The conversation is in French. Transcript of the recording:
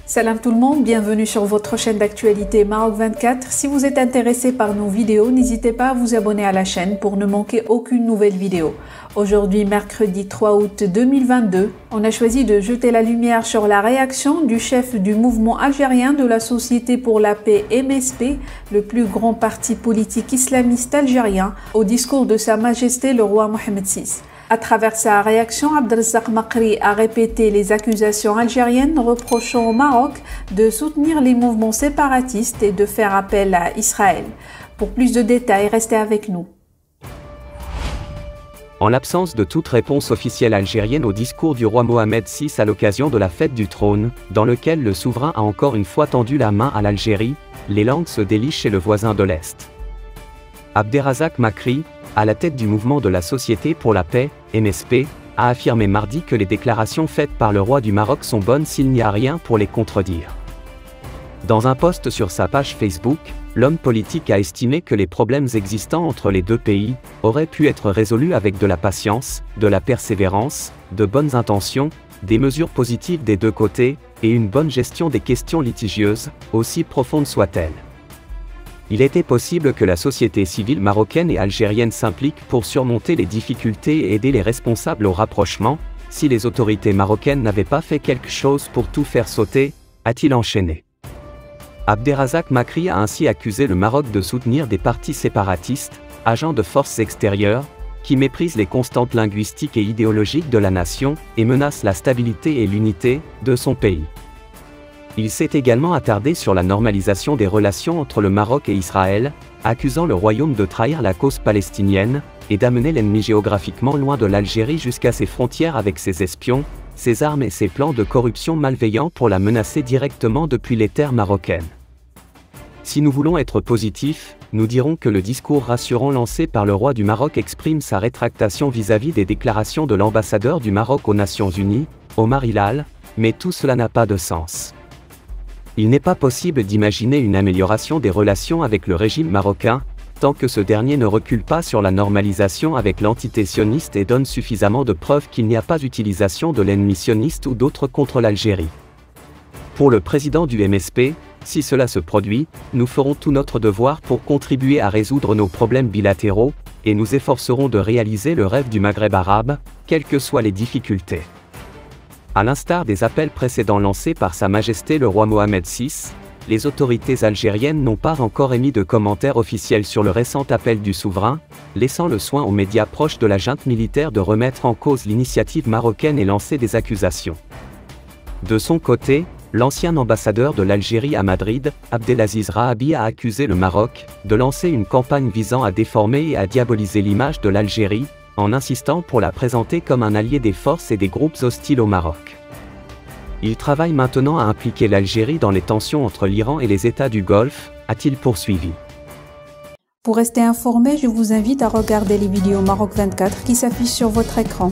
Salam tout le monde, bienvenue sur votre chaîne d'actualité Maroc 24. Si vous êtes intéressé par nos vidéos, n'hésitez pas à vous abonner à la chaîne pour ne manquer aucune nouvelle vidéo. Aujourd'hui, mercredi 3 août 2022, on a choisi de jeter la lumière sur la réaction du chef du mouvement algérien de la Société pour la paix MSP, le plus grand parti politique islamiste algérien, au discours de Sa Majesté le roi Mohamed VI. À travers sa réaction, Abdelrazak Makri a répété les accusations algériennes reprochant au Maroc de soutenir les mouvements séparatistes et de faire appel à Israël. Pour plus de détails, restez avec nous. En l'absence de toute réponse officielle algérienne au discours du roi Mohamed VI à l'occasion de la fête du trône, dans lequel le souverain a encore une fois tendu la main à l'Algérie, les langues se délient chez le voisin de l'Est. Abdelrazak Makri, à la tête du mouvement de la Société pour la paix, MSP, a affirmé mardi que les déclarations faites par le roi du Maroc sont bonnes s'il n'y a rien pour les contredire. Dans un post sur sa page Facebook, l'homme politique a estimé que les problèmes existants entre les deux pays auraient pu être résolus avec de la patience, de la persévérance, de bonnes intentions, des mesures positives des deux côtés, et une bonne gestion des questions litigieuses, aussi profondes soient-elles. Il était possible que la société civile marocaine et algérienne s'implique pour surmonter les difficultés et aider les responsables au rapprochement, si les autorités marocaines n'avaient pas fait quelque chose pour tout faire sauter, a-t-il enchaîné. Abdelrazak Makri a ainsi accusé le Maroc de soutenir des partis séparatistes, agents de forces extérieures, qui méprisent les constantes linguistiques et idéologiques de la nation et menacent la stabilité et l'unité de son pays. Il s'est également attardé sur la normalisation des relations entre le Maroc et Israël, accusant le royaume de trahir la cause palestinienne, et d'amener l'ennemi géographiquement loin de l'Algérie jusqu'à ses frontières avec ses espions, ses armes et ses plans de corruption malveillants pour la menacer directement depuis les terres marocaines. Si nous voulons être positifs, nous dirons que le discours rassurant lancé par le roi du Maroc exprime sa rétractation vis-à-vis des déclarations de l'ambassadeur du Maroc aux Nations Unies, Omar Hilal, mais tout cela n'a pas de sens. Il n'est pas possible d'imaginer une amélioration des relations avec le régime marocain, tant que ce dernier ne recule pas sur la normalisation avec l'entité sioniste et donne suffisamment de preuves qu'il n'y a pas d'utilisation de l'ennemi sioniste ou d'autres contre l'Algérie. Pour le président du MSP, si cela se produit, nous ferons tout notre devoir pour contribuer à résoudre nos problèmes bilatéraux, et nous efforcerons de réaliser le rêve du Maghreb arabe, quelles que soient les difficultés. À l'instar des appels précédents lancés par Sa Majesté le roi Mohamed VI, les autorités algériennes n'ont pas encore émis de commentaires officiels sur le récent appel du souverain, laissant le soin aux médias proches de la junte militaire de remettre en cause l'initiative marocaine et lancer des accusations. De son côté, l'ancien ambassadeur de l'Algérie à Madrid, Abdelaziz Rahabi a accusé le Maroc de lancer une campagne visant à déformer et à diaboliser l'image de l'Algérie, en insistant pour la présenter comme un allié des forces et des groupes hostiles au Maroc. Il travaille maintenant à impliquer l'Algérie dans les tensions entre l'Iran et les États du Golfe, a-t-il poursuivi. Pour rester informé, je vous invite à regarder les vidéos Maroc 24 qui s'affichent sur votre écran.